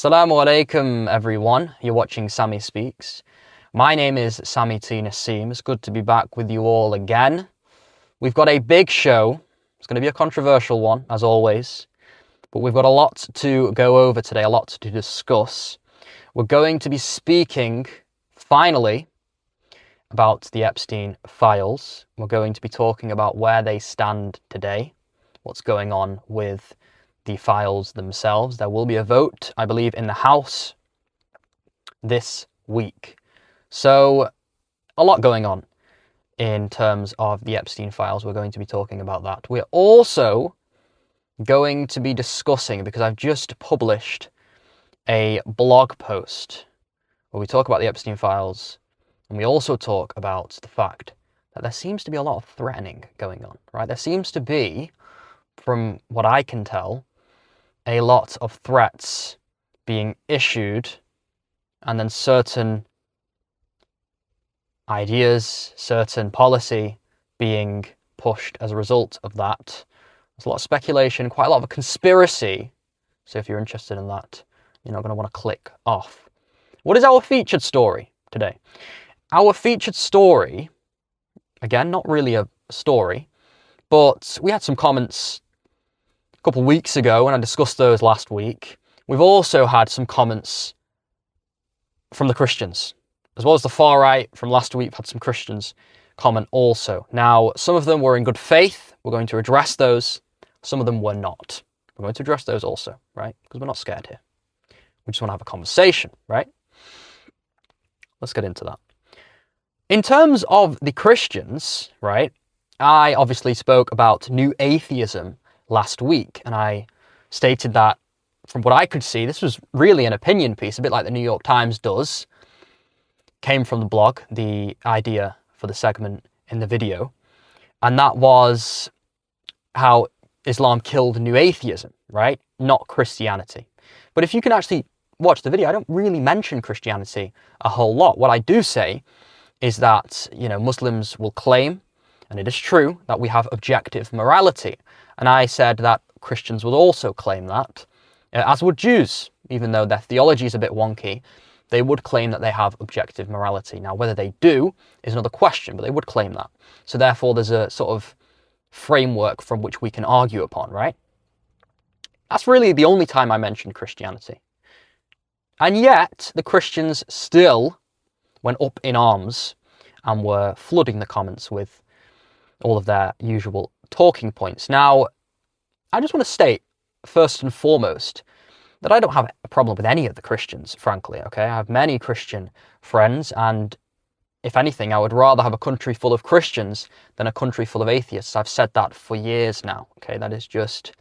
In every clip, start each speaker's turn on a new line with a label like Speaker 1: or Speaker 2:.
Speaker 1: Assalamu alaikum everyone, you're watching SamiSpeaks. My name is Sami T Naseem. It's good to be back with you all again. We've got a big show. It's going to be a controversial one, as always. But we've got a lot to go over today, a lot to discuss. We're going to be speaking, finally, about the Epstein files. We're going to be talking about where they stand today, what's going on with the files themselves. There will be a vote, I believe, in the House this week. So, a lot going on in terms of the Epstein files. We're going to be talking about that. We're also going to be discussing, because I've just published a blog post where we talk about the Epstein files, and we also talk about the fact that there seems to be a lot of threatening going on, right? There seems to be, from what I can tell, a lot of threats being issued, and then certain ideas, certain policy being pushed as a result of that. There's a lot of speculation, quite a lot of conspiracy. So if you're interested in that, you're not going to want to click off. What is our featured story today? Our featured story, again, not really a story, but we had some comments a couple of weeks ago, and I discussed those last week. We've also had some comments from the Christians, as well as the far right from last week. We've had some Christians comment also. Now, some of them were in good faith. We're going to address those. Some of them were not. We're going to address those also, right? Because we're not scared here. We just want to have a conversation, right? Let's get into that. In terms of the Christians, right, I obviously spoke about new atheism last week, and I stated that from what I could see, this was really an opinion piece, a bit like the New York Times does. Came from the blog, the idea for the segment in the video, and that was how Islam killed new atheism, right? Not Christianity. But if you can actually watch the video, I don't really mention Christianity a whole lot. What I do say is that, Muslims will claim, and it is true, that we have objective morality. And I said that Christians would also claim that, as would Jews, even though their theology is a bit wonky. They would claim that they have objective morality. Now, whether they do is another question, but they would claim that. So therefore, there's a sort of framework from which we can argue upon, right? That's really the only time I mentioned Christianity. And yet, the Christians still went up in arms and were flooding the comments with all of their usual talking points. Now, I just want to state, first and foremost, that I don't have a problem with any of the Christians, frankly, okay? I have many Christian friends, and if anything, I would rather have a country full of Christians than a country full of atheists. I've said that for years now, okay? That is just,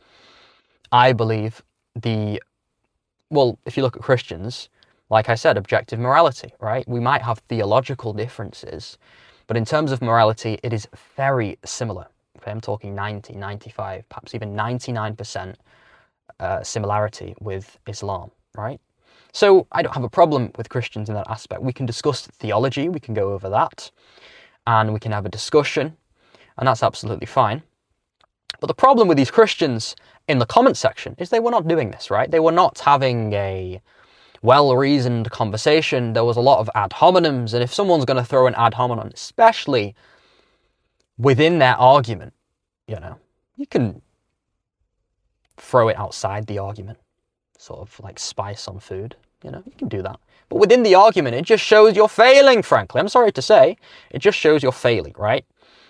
Speaker 1: I believe, if you look at Christians, like I said, objective morality, right? We might have theological differences, but in terms of morality, it is very similar. Okay, I'm talking 90, 95, perhaps even 99% similarity with Islam, right? So I don't have a problem with Christians in that aspect. We can discuss theology, we can go over that, and we can have a discussion, and that's absolutely fine. But the problem with these Christians in the comment section is they were not doing this, right? They were not having a well-reasoned conversation. There was a lot of ad hominems, and if someone's going to throw an ad hominem, especially within their argument, you can throw it outside the argument, sort of like spice on food, you can do that. But within the argument, it just shows you're failing, frankly. I'm sorry to say, it just shows you're failing, right?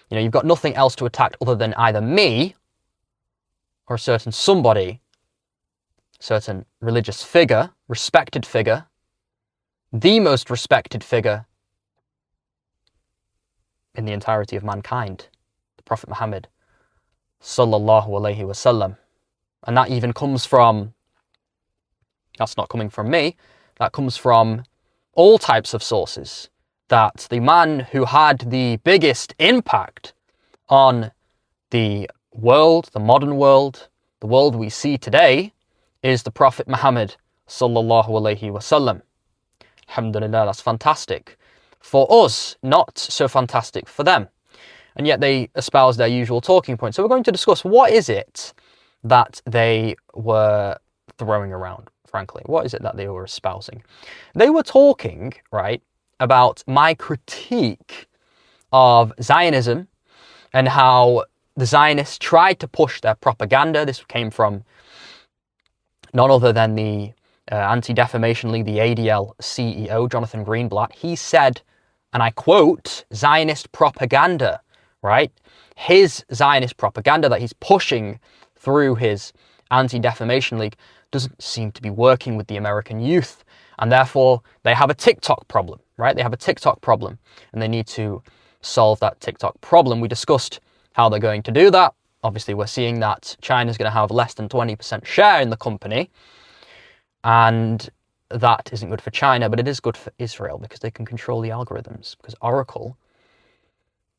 Speaker 1: You've got nothing else to attack other than either me or a certain somebody, certain religious figure, respected figure, the most respected figure in the entirety of mankind, the Prophet Muhammad, sallallahu alaihi wasallam. And that even comes from, that's not coming from me, that comes from all types of sources, that the man who had the biggest impact on the world, the modern world, the world we see today, is the Prophet Muhammad sallallahu alaihi wasallam. Alhamdulillah, that's fantastic for us, not so fantastic for them. And yet they espouse their usual talking points. So we're going to discuss what is it that they were throwing around. frankly? What is it that they were espousing? They were talking, right, about my critique of Zionism and how the Zionists tried to push their propaganda. This came from none other than the Anti-Defamation League, the ADL CEO, Jonathan Greenblatt. He said, and I quote, Zionist propaganda, right? His Zionist propaganda that he's pushing through his Anti-Defamation League doesn't seem to be working with the American youth. And therefore, they have a TikTok problem, right? They have a TikTok problem, and they need to solve that TikTok problem. We discussed how they're going to do that. Obviously, we're seeing that China's going to have less than 20% share in the company. And that isn't good for China, but it is good for Israel because they can control the algorithms. Because Oracle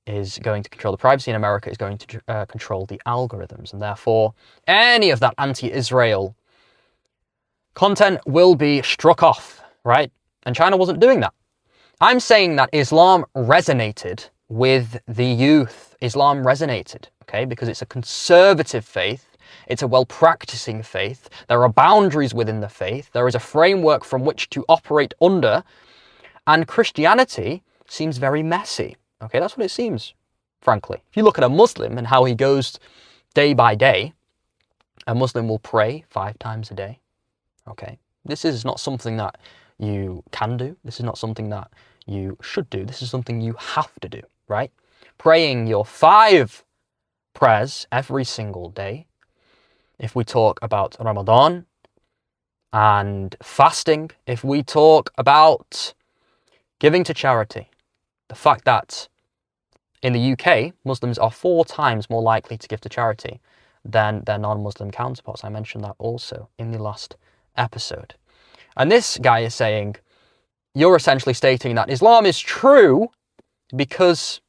Speaker 1: is going to control the privacy in America, is going to control the algorithms. And therefore, any of that anti-Israel content will be struck off, right? And China wasn't doing that. I'm saying that Islam resonated with the youth. Islam resonated, okay? Because it's a conservative faith. It's a well-practicing faith. There are boundaries within the faith. There is a framework from which to operate under. And Christianity seems very messy, okay? That's what it seems, frankly. If you look at a Muslim and how he goes day by day, a Muslim will pray 5 times a day, okay? This is not something that you can do. This is not something that you should do. This is something you have to do, right? Praying your 5 prayers every single day. If we talk about Ramadan and fasting, if we talk about giving to charity, the fact that in the UK, Muslims are 4 times more likely to give to charity than their non-Muslim counterparts. I mentioned that also in the last episode. And this guy is saying, you're essentially stating that Islam is true because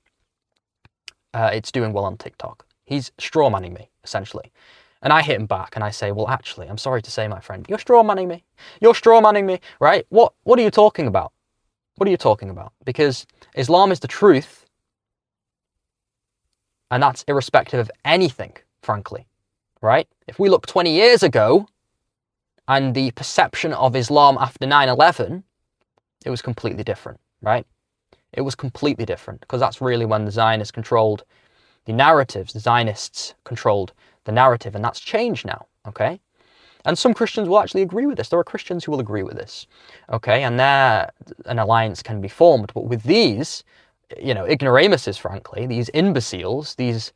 Speaker 1: it's doing well on TikTok. He's strawmanning me, essentially. And I hit him back and I say, well, actually, I'm sorry to say, my friend, you're strawmanning me. You're strawmanning me, right? What are you talking about? What are you talking about? Because Islam is the truth. And that's irrespective of anything, frankly, right? If we look 20 years ago and the perception of Islam after 9/11, it was completely different, right? It was completely different because that's really when the Zionists controlled the narratives. The Zionists controlled the narrative, and that's changed now, okay? And some Christians will actually agree with this. There are Christians who will agree with this, okay? And an alliance can be formed. But with these, ignoramuses, frankly, these imbeciles, these,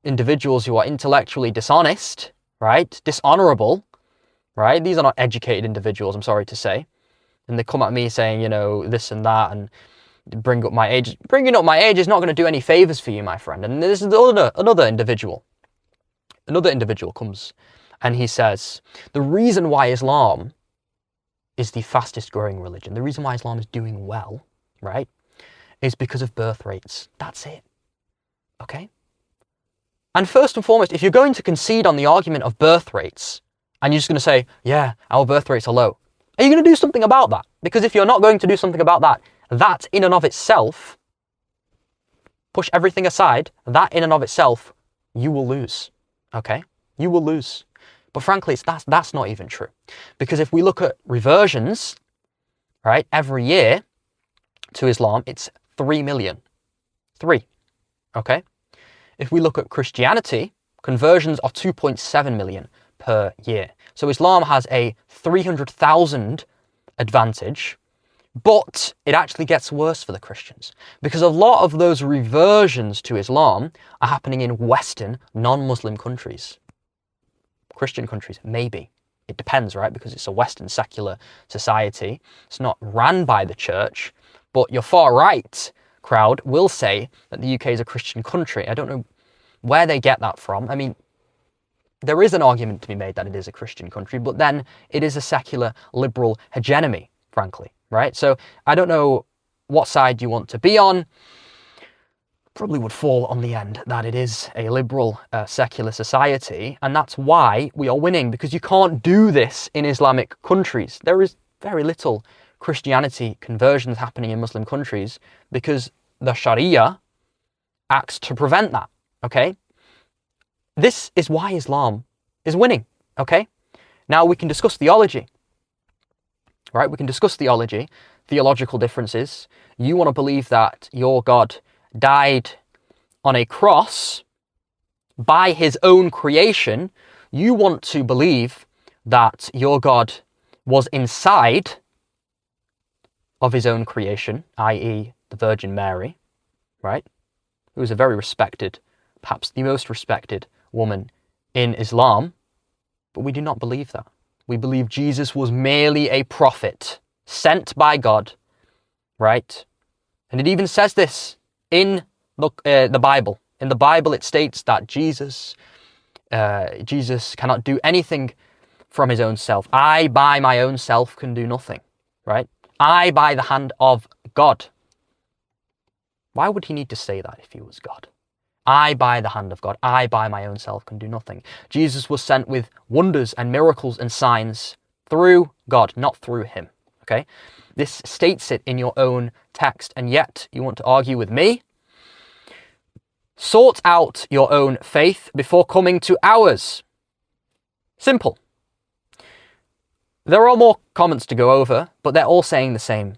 Speaker 1: individuals who are intellectually dishonest, right? Dishonorable, right? These are not educated individuals, I'm sorry to say. And they come at me saying, this and that, and bring up my age. Bringing up my age is not going to do any favors for you, my friend. And this is another individual. Another individual comes and he says, the reason why Islam is the fastest growing religion, the reason why Islam is doing well, right, is because of birth rates. That's it. Okay? And first and foremost, if you're going to concede on the argument of birth rates, and you're just going to say, yeah, our birth rates are low, are you going to do something about that? Because if you're not going to do something about that, that in and of itself, push everything aside, that in and of itself, you will lose, okay? You will lose. But frankly, that's not even true. Because if we look at reversions, right, every year to Islam, it's 3 million. 3, okay? If we look at Christianity, conversions are 2.7 million per year. So Islam has a 300,000 advantage, but it actually gets worse for the Christians because a lot of those reversions to Islam are happening in Western, non-Muslim countries. Christian countries, maybe. It depends, right? Because it's a Western secular society. It's not ran by the church, but your far right crowd will say that the UK is a Christian country. I don't know where they get that from. I mean, there is an argument to be made that it is a Christian country, but then it is a secular liberal hegemony, frankly, right? So I don't know what side you want to be on. Probably would fall on the end that it is a liberal secular society, and that's why we are winning, because you can't do this in Islamic countries. There is very little Christianity conversions happening in Muslim countries because the Sharia acts to prevent that, okay? This is why Islam is winning, okay? Now we can discuss theology, right? We can discuss theology, theological differences. You want to believe that your God died on a cross by his own creation. You want to believe that your God was inside of his own creation, i.e. the Virgin Mary, right? Who was a very respected, perhaps the most respected woman in Islam. But we do not believe that. We believe Jesus was merely a prophet sent by God, right? And it even says this in the Bible. In the Bible, it states that Jesus cannot do anything from his own self. I, by my own self, can do nothing, right? I, by the hand of God. Why would he need to say that if he was God? I, by the hand of God, I, by my own self, can do nothing. Jesus was sent with wonders and miracles and signs through God, not through him, okay? This states it in your own text, and yet you want to argue with me? Sort out your own faith before coming to ours. Simple. There are more comments to go over, but they're all saying the same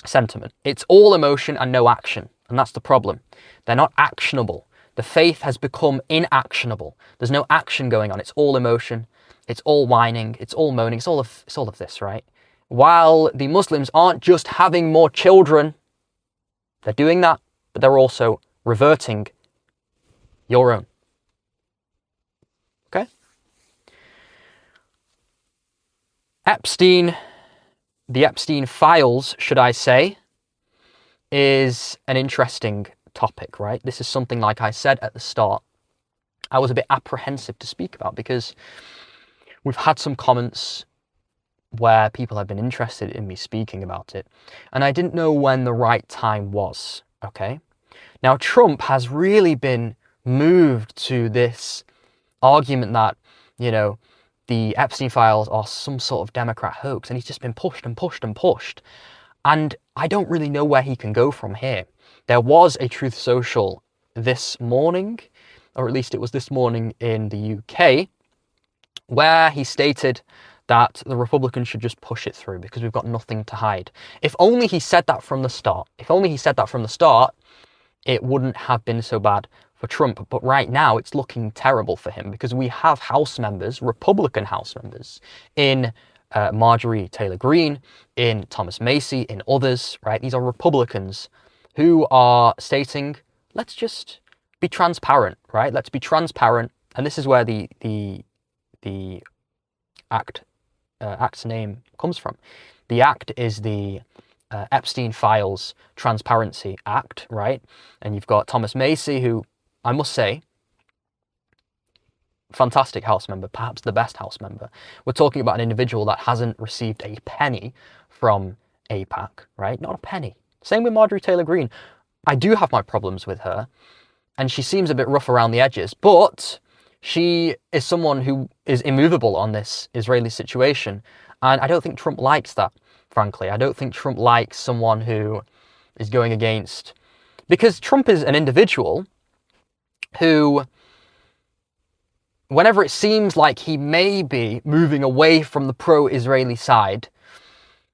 Speaker 1: sentiment. It's all emotion and no action, and that's the problem. They're not actionable. The faith has become inactionable. There's no action going on. It's all emotion. It's all whining. It's all moaning. It's all of this, right? While the Muslims aren't just having more children, they're doing that, but they're also reverting your own. Okay? Epstein, the Epstein files, should I say, is an interesting topic, right? This is something, like I said at the start, I was a bit apprehensive to speak about because we've had some comments where people have been interested in me speaking about it, and I didn't know when the right time was, okay? Now, Trump has really been moved to this argument that, you know, the Epstein files are some sort of Democrat hoax, and he's just been pushed and pushed and pushed. And I don't really know where he can go from here. There was a Truth Social this morning, or at least it was this morning in the UK, where he stated that the Republicans should just push it through because we've got nothing to hide. If only he said that from the start. It wouldn't have been so bad for Trump. But right now, it's looking terrible for him because we have House members, Republican House members, in Marjorie Taylor Greene, in Thomas Massie, in others, right? These are Republicans who are stating, let's just be transparent, right? Let's be transparent. And this is where the Act's name comes from. The Act is the Epstein Files Transparency Act, right? And you've got Thomas Massie, who, I must say, fantastic House member, perhaps the best House member. We're talking about an individual that hasn't received a penny from AIPAC, right? Not a penny. Same with Marjorie Taylor Greene. I do have my problems with her, and she seems a bit rough around the edges, but she is someone who is immovable on this Israeli situation, and I don't think Trump likes that, frankly. I don't think Trump likes someone who is going against... Because Trump is an individual who, whenever it seems like he may be moving away from the pro-Israeli side,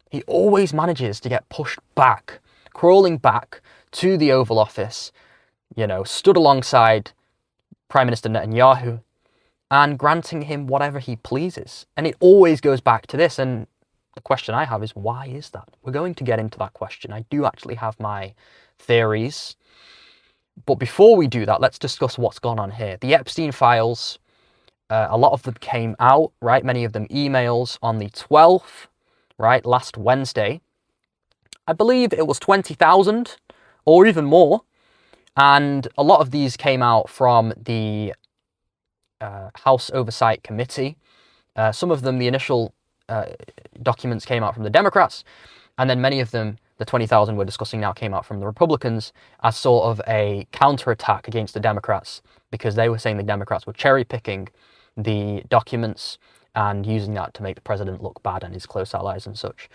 Speaker 1: he always manages to get pushed back, crawling back to the Oval Office, you know, stood alongside Prime Minister Netanyahu and granting him whatever he pleases. And it always goes back to this. And the question I have is, why is that? We're going to get into that question. I do actually have my theories. But before we do that, let's discuss what's gone on here. The Epstein files, a lot of them came out, right? Many of them emails on the 12th, right? Last Wednesday. I believe it was 20,000 or even more. And a lot of these came out from the House Oversight Committee. Some of them, the initial documents came out from the Democrats, and then many of them, the 20,000 we're discussing now, came out from the Republicans as sort of a counterattack against the Democrats, because they were saying the Democrats were cherry-picking the documents and using that to make the president look bad and his close allies and such.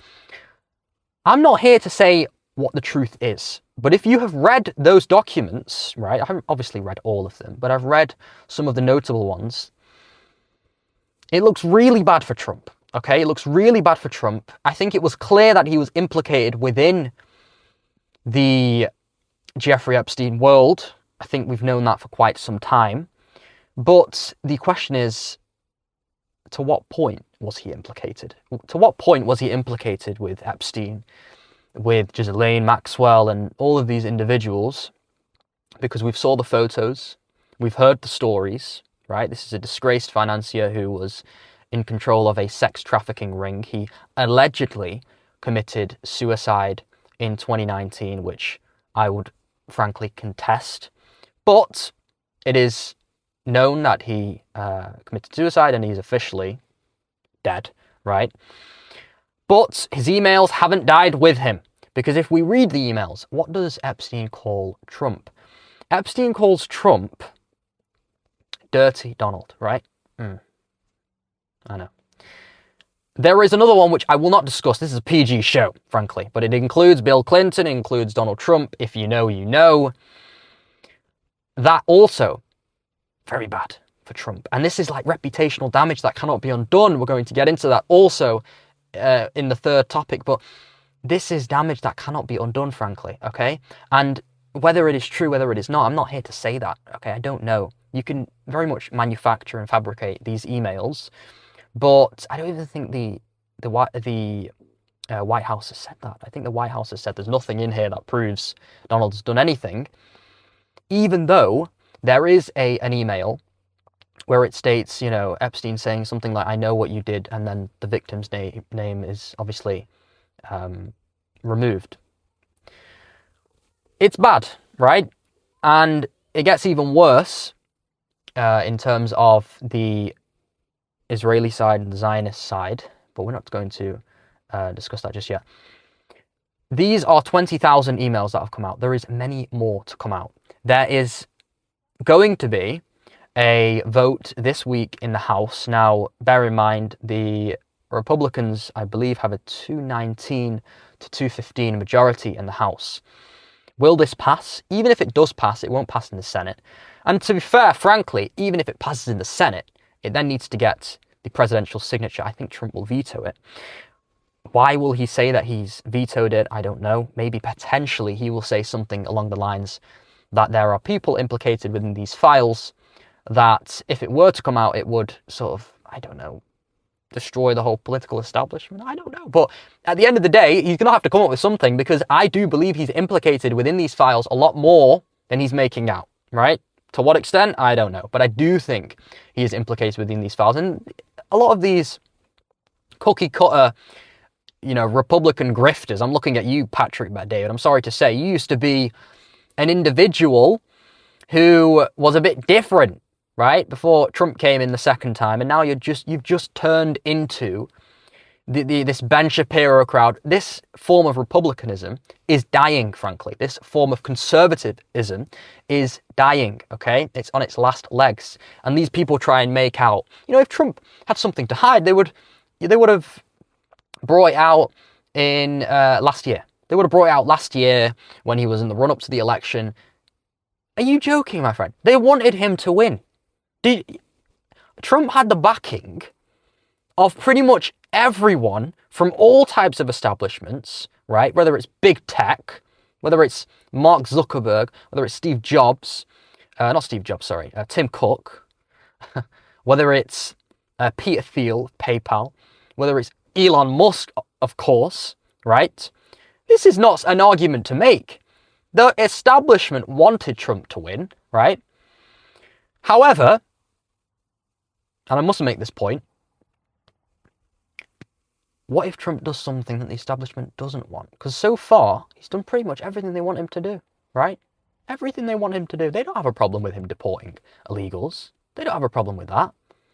Speaker 1: I'm not here to say what the truth is, but if you have read those documents, right, I haven't obviously read all of them, but I've read some of the notable ones, It looks really bad for Trump, okay? It looks really bad for Trump. I think it was clear that he was implicated within the Jeffrey Epstein world. I think we've known that for quite some time. But the question is, to what point was he implicated? To what point was he implicated with Epstein, with Ghislaine Maxwell and all of these individuals? Because we've saw the photos, we've heard the stories, right? This is a disgraced financier who was in control of a sex trafficking ring. He allegedly committed suicide in 2019, which I would frankly contest. But it is known that he committed suicide and he's officially dead, right? But his emails haven't died with him. Because if we read the emails, what does Epstein call Trump? Epstein calls Trump Dirty Donald, right? I know. There is another one which I will not discuss. This is a PG show, frankly. But it includes Bill Clinton, it includes Donald Trump. If you know, you know. That also, very bad for Trump. And this is like reputational damage that cannot be undone. We're going to get into that also in the third topic. But this is damage that cannot be undone, frankly, okay? And whether it is true, whether it is not, I'm not here to say that, okay? I don't know. You can very much manufacture and fabricate these emails, but I don't even think the White House has said that. I think the White House has said there's nothing in here that proves Donald's done anything, even though there is an email where it states, you know, Epstein saying something like, I know what you did, and then the victim's name is obviously removed. It's bad, right? And it gets even worse in terms of the Israeli side and the Zionist side, but we're not going to discuss that just yet. These are 20,000 emails that have come out. There is many more to come out. There is going to be a vote this week in the House. Now, bear in mind, the Republicans, I believe, have a 219 to 215 majority in the House. Will this pass? Even if it does pass, it won't pass in the Senate. And to be fair, frankly, even if it passes in the Senate, it then needs to get the presidential signature. I think Trump will veto it. Why will he say that he's vetoed it? I don't know. Maybe potentially he will say something along the lines that there are people implicated within these files that if it were to come out, it would sort of, I don't know, destroy the whole political establishment. I don't know. But at the end of the day, he's going to have to come up with something, because I do believe he's implicated within these files a lot more than he's making out, right? To what extent? I don't know. But I do think he is implicated within these files. And a lot of these cookie cutter, you know, Republican grifters, I'm looking at you, Patrick Bet-David, I'm sorry to say, you used to be an individual who was a bit different, right, before Trump came in the second time, and now you've just turned into this Ben Shapiro crowd. This form of republicanism is dying, frankly. This form of conservatism is dying, okay? It's on its last legs. And these people try and make out, you know, if Trump had something to hide, they would have brought it out in last year. They would have brought it out last year when he was in the run-up to the election. Are you joking, my friend? They wanted him to win. Trump had the backing of pretty much everyone from all types of establishments, right? Whether it's big tech, whether it's Mark Zuckerberg, whether it's Steve Jobs, Tim Cook, whether it's Peter Thiel, PayPal, whether it's Elon Musk, of course, right? This is not an argument to make. The establishment wanted Trump to win, right? However, and I must make this point, what if Trump does something that the establishment doesn't want? Because so far, he's done pretty much everything they want him to do, right? Everything they want him to do. They don't have a problem with him deporting illegals. They don't have a problem with that.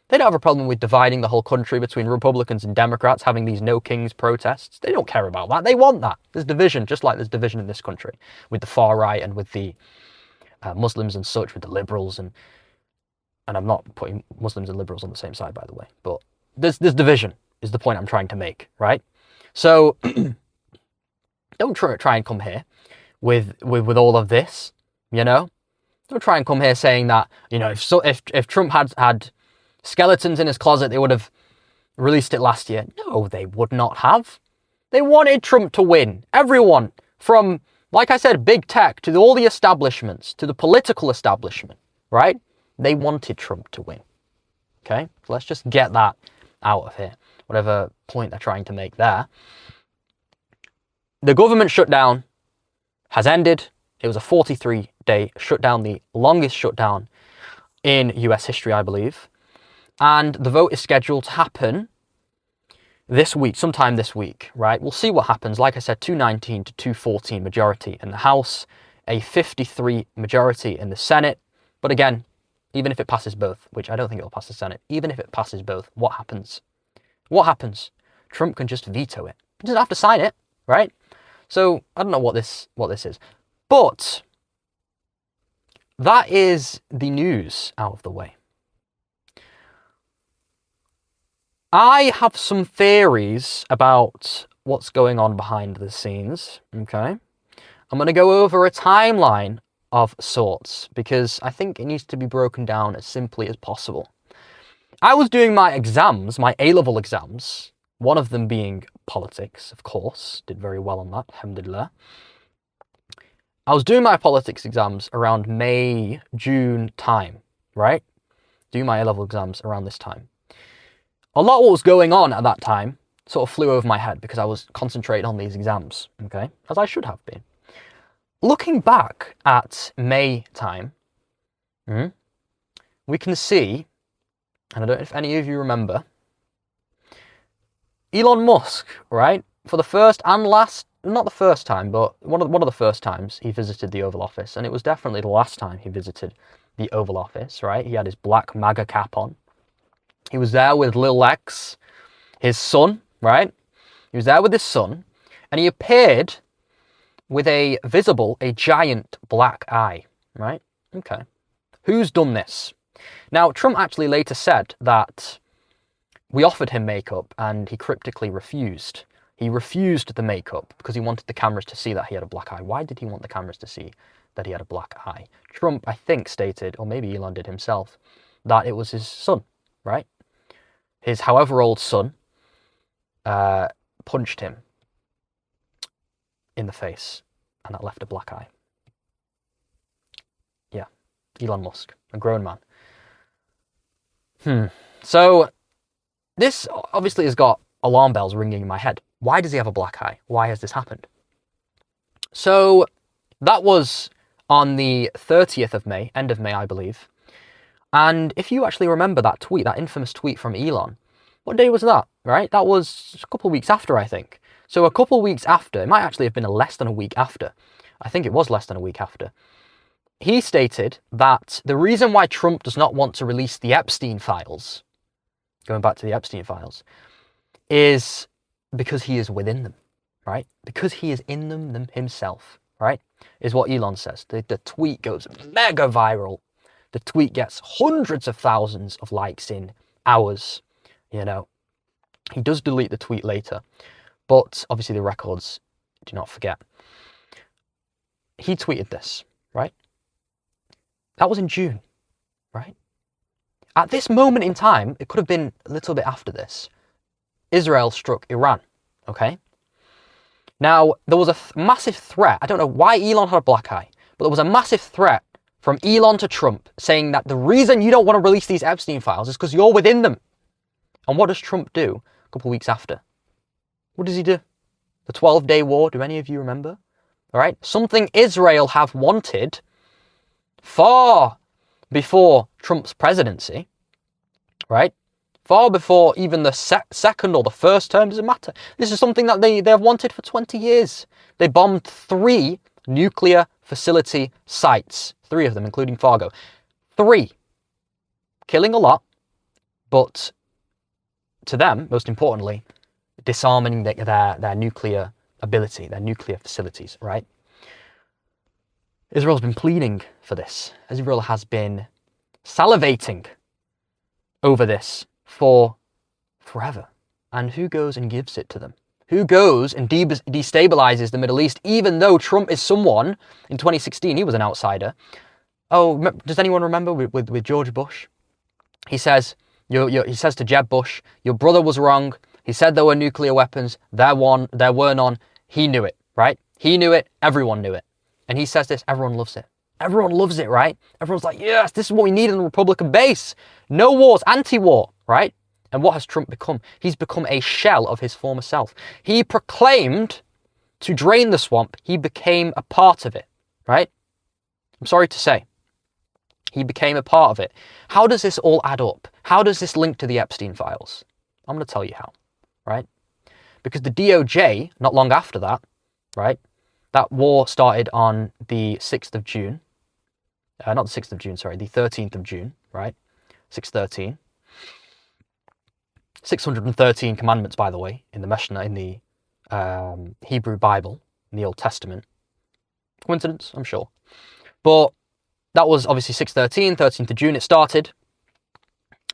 Speaker 1: They don't have a problem with dividing the whole country between Republicans and Democrats, having these no kings protests. They don't care about that. They want that. There's division, just like there's division in this country, with the far right and with the Muslims and such, with the liberals. And I'm not putting Muslims and liberals on the same side, by the way. But there's division, is the point I'm trying to make, right? So don't try and come here with all of this, you know? Don't try and come here saying that, you know, if Trump had Skeletons in his closet, they would have released it last year. No, they would not have. They wanted Trump to win. Everyone, from, like I said, big tech to all the establishments, to the political establishment, right? They wanted Trump to win. Okay, so let's just get that out of here. Whatever point they're trying to make there. The government shutdown has ended. It was a 43-day shutdown, the longest shutdown in US history, I believe. And the vote is scheduled to happen this week, sometime this week, right? We'll see what happens. Like I said, 219 to 214 majority in the House, a 53 majority in the Senate. But again, even if it passes both, which I don't think it'll pass the Senate, even if it passes both, what happens? What happens? Trump can just veto it. He doesn't have to sign it, right? So I don't know what this is. But that is the news out of the way. I have some theories about what's going on behind the scenes, okay? I'm going to go over a timeline of sorts because I think it needs to be broken down as simply as possible. I was doing my exams, my A-level exams, one of them being politics, of course, did very well on that, alhamdulillah. I was doing my politics exams around May, June time, right? Doing my A-level exams around this time. A lot of what was going on at that time sort of flew over my head because I was concentrating on these exams, okay? As I should have been. Looking back at May time, we can see, and I don't know if any of you remember, Elon Musk, right? For the first and last, not the first time, but one of the first times he visited the Oval Office, and it was definitely the last time he visited the Oval Office, right? He had his black MAGA cap on. He was there with Lil X, his son, right? He was there with his son, and he appeared with a giant black eye, right? Okay. Who's done this? Now, Trump actually later said that we offered him makeup and he cryptically refused. He refused the makeup because he wanted the cameras to see that he had a black eye. Why did he want the cameras to see that he had a black eye? Trump, I think, stated, or maybe Elon did himself, that it was his son, right? His however old son punched him in the face, and that left a black eye. Yeah, Elon Musk, a grown man. So this obviously has got alarm bells ringing in my head. Why does he have a black eye? Why has this happened? So that was on the 30th of May, end of May, I believe. And if you actually remember that tweet, that infamous tweet from Elon, what day was that, right? That was a couple of weeks after, I think. So a couple of weeks after, it might actually have been less than a week after. I think it was less than a week after. He stated that the reason why Trump does not want to release the Epstein files, going back to the Epstein files, is because he is within them, right? Because he is in them himself, right? Is what Elon says. The tweet goes mega viral. The tweet gets hundreds of thousands of likes in hours, you know. He does delete the tweet later, but obviously the records do not forget. He tweeted this, right? That was in June, right? At this moment in time, it could have been a little bit after this, Israel struck Iran, okay? Now, there was a massive threat. I don't know why Elon had a black eye, but there was a massive threat from Elon to Trump saying that the reason you don't want to release these Epstein files is because you're within them. And what does Trump do a couple of weeks after? What does he do? The 12-day war, do any of you remember? All right, something Israel have wanted far before Trump's presidency, right? Far before even the second or the first term, doesn't matter. This is something that they have wanted for 20 years. They bombed 3 nuclear facility sites, 3 of them, including Fargo. 3. Killing a lot, but to them, most importantly, disarming their nuclear ability, their nuclear facilities, right? Israel's been pleading for this. Israel has been salivating over this for forever. And who goes and gives it to them? Who goes and destabilizes the Middle East, even though Trump is someone, in 2016, he was an outsider. Oh, does anyone remember with George Bush? He says, He says to Jeb Bush, your brother was wrong. He said there were nuclear weapons. There were none. He knew it, right? He knew it. Everyone knew it. And he says this, everyone loves it. Everyone loves it, right? Everyone's like, yes, this is what we need in the Republican base. No wars, anti-war, right? And what has Trump become? He's become a shell of his former self. He proclaimed to drain the swamp. He became a part of it, right? I'm sorry to say. He became a part of it. How does this all add up? How does this link to the Epstein files? I'm going to tell you how, right? Because the DOJ, not long after that, right? That war started on the 6th of June. Not the 6th of June, sorry, the 13th of June, right? 613. 613 commandments, by the way, in the Mishnah, in the Hebrew Bible, in the Old Testament. Coincidence? I'm sure. But that was obviously 613, 13th of June it started.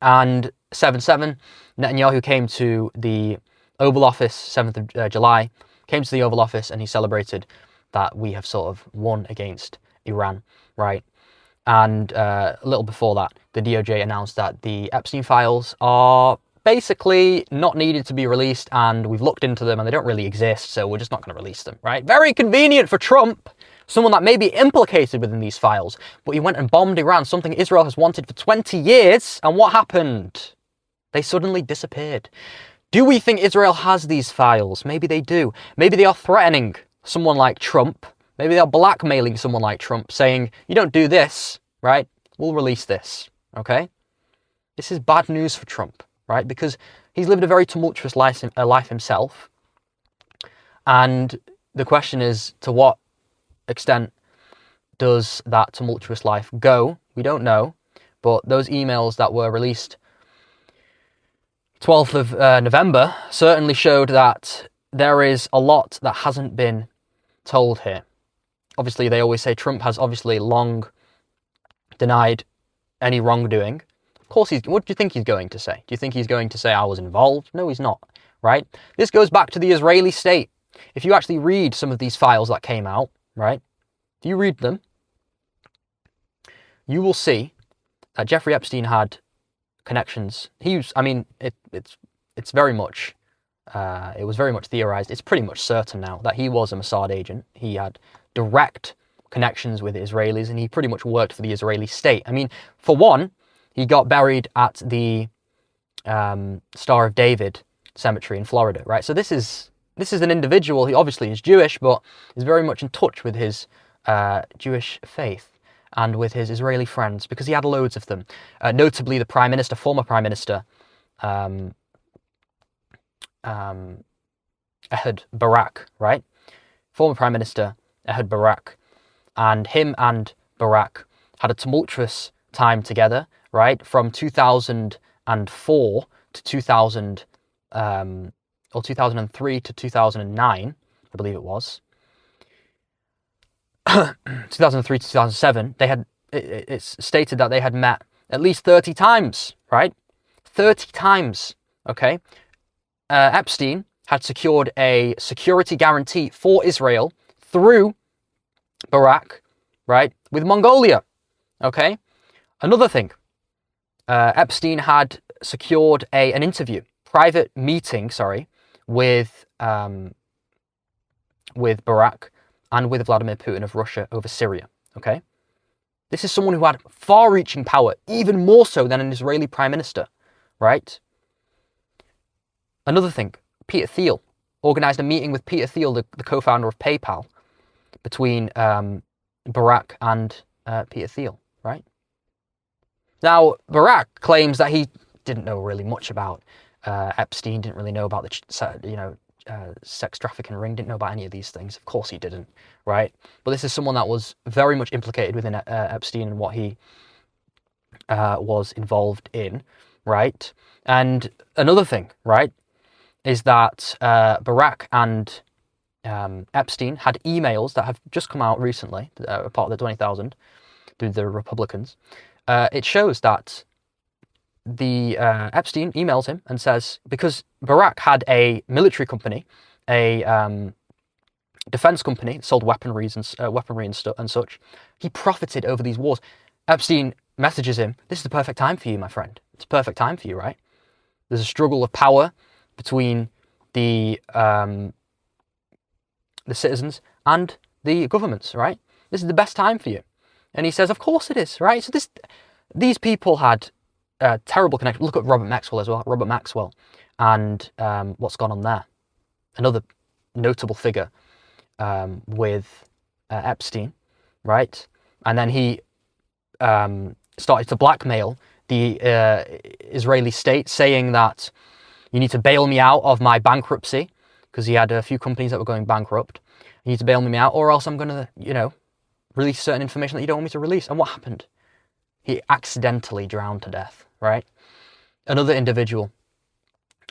Speaker 1: And 7-7, Netanyahu came to the Oval Office, 7th of July, came to the Oval Office and he celebrated that we have sort of won against Iran, right? And a little before that, the DOJ announced that the Epstein files are basically not needed to be released, and we've looked into them and they don't really exist, so we're just not going to release them, right? Very convenient for Trump, someone that may be implicated within these files, but he went and bombed Iran, something Israel has wanted for 20 years, and what happened? They suddenly disappeared. Do we think Israel has these files? Maybe they do. Maybe they are threatening someone like Trump. Maybe they are blackmailing someone like Trump, saying, you don't do this, right? We'll release this, okay? This is bad news for Trump, right? Because he's lived a very tumultuous life himself. And the question is, to what extent does that tumultuous life go? We don't know. But those emails that were released 12th of November certainly showed that there is a lot that hasn't been told here. Obviously, they always say Trump has obviously long denied any wrongdoing. Of course, what do you think he's going to say? Do you think he's going to say, I was involved? No, he's not, right? This goes back to the Israeli state. If you actually read some of these files that came out, right? If you read them, you will see that Jeffrey Epstein had connections. It's very much, it was very much theorized. It's pretty much certain now that he was a Mossad agent. He had direct connections with the Israelis, and he pretty much worked for the Israeli state. I mean, for one, he got buried at the Star of David cemetery in Florida, right? So this is an individual. He obviously is Jewish, but is very much in touch with his Jewish faith and with his Israeli friends, because he had loads of them. Notably, the Prime Minister, former Prime Minister, Ehud Barak, right? Former Prime Minister Ehud Barak, and him and Barak had a tumultuous time together, right? From 2004 to 2003 to 2009, I believe it was. 2003 to 2007, it's stated that they had met at least 30 times, right? 30 times, okay? Epstein had secured a security guarantee for Israel through Barak, right, with Mongolia, okay? Another thing, Epstein had secured an interview, private meeting, with Barak and with Vladimir Putin of Russia over Syria, okay? This is someone who had far-reaching power, even more so than an Israeli prime minister, right? Another thing, Peter Thiel organized a meeting with Peter Thiel, the co-founder of PayPal, between Barak and Peter Thiel, right? Now, Barak claims that he didn't know really much about Epstein, didn't really know about the, sex trafficking ring, didn't know about any of these things. Of course he didn't, right? But this is someone that was very much implicated within Epstein and what he was involved in, right? And another thing, right, is that Barak and Epstein had emails that have just come out recently, part of the 20,000, through the Republicans. It shows that the Epstein emails him and says, because Barak had a military company, a defense company, sold weaponry and such, he profited over these wars. Epstein messages him, this is the perfect time for you, my friend. It's a perfect time for you, right? There's a struggle of power between the citizens and the governments, right? This is the best time for you. And he says, of course it is, right? So these people had a terrible connection. Look at Robert Maxwell as well. Robert Maxwell and what's gone on there. Another notable figure with Epstein, right? And then he started to blackmail the Israeli state, saying that you need to bail me out of my bankruptcy, because he had a few companies that were going bankrupt. You need to bail me out, or else I'm going to, release certain information that you don't want me to release. And what happened? He accidentally drowned to death, right? Another individual,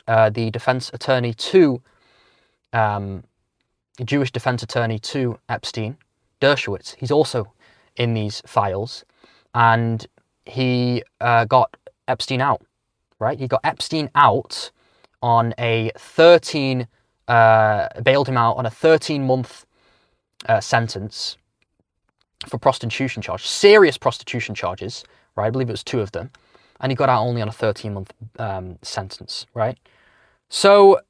Speaker 1: the defense attorney to, Jewish defense attorney to Epstein, Dershowitz, he's also in these files, and he got Epstein out, right? He got Epstein out on a bailed him out on a 13-month sentence for prostitution charge, serious prostitution charges, right? I believe it was 2 of them, and he got out only on a 13-month sentence, right? So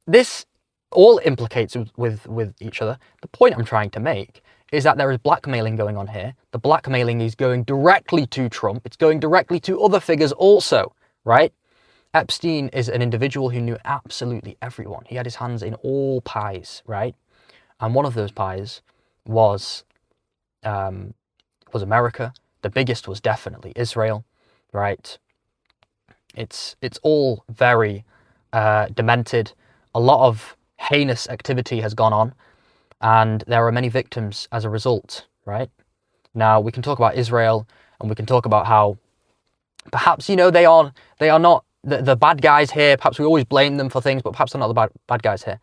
Speaker 1: this all implicates with each other. The point I'm trying to make is that there is blackmailing going on here. The blackmailing is going directly to Trump. It's going directly to other figures also, right? Epstein is an individual who knew absolutely everyone. He had his hands in all pies, right? And one of those pies was America. The biggest was definitely Israel, right? It's all very demented. A lot of heinous activity has gone on, and there are many victims as a result, right? Now, we can talk about Israel, and we can talk about how perhaps, they are not the bad guys here. Perhaps we always blame them for things, but perhaps they're not the bad guys here.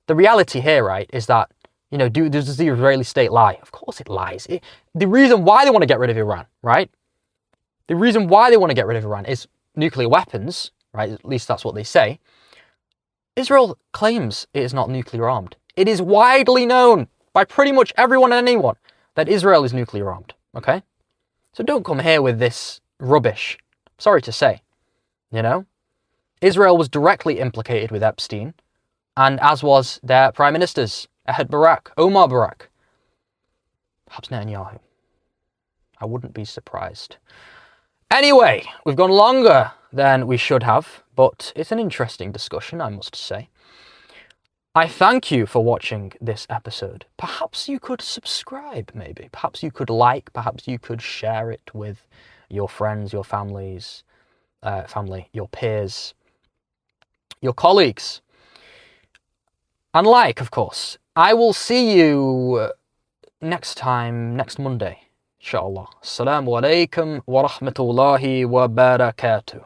Speaker 1: The reality here, right, is that, does the Israeli state lie? Of course it lies. The reason why they want to get rid of Iran, right? The reason why they want to get rid of Iran is nuclear weapons, right? At least that's what they say. Israel claims it is not nuclear armed. It is widely known by pretty much everyone and anyone that Israel is nuclear armed, okay? So don't come here with this rubbish. Sorry to say, Israel was directly implicated with Epstein, and as was their prime ministers, Ehud Barak, Omar Barak, perhaps Netanyahu. I wouldn't be surprised. Anyway, we've gone longer than we should have, but it's an interesting discussion, I must say. I thank you for watching this episode. Perhaps you could subscribe, maybe. Perhaps you could like, perhaps you could share it with your friends, your family, your peers, your colleagues. And of course. I will see you next Monday, inshallah. Assalamu alaikum wa rahmatullahi wa barakatuh.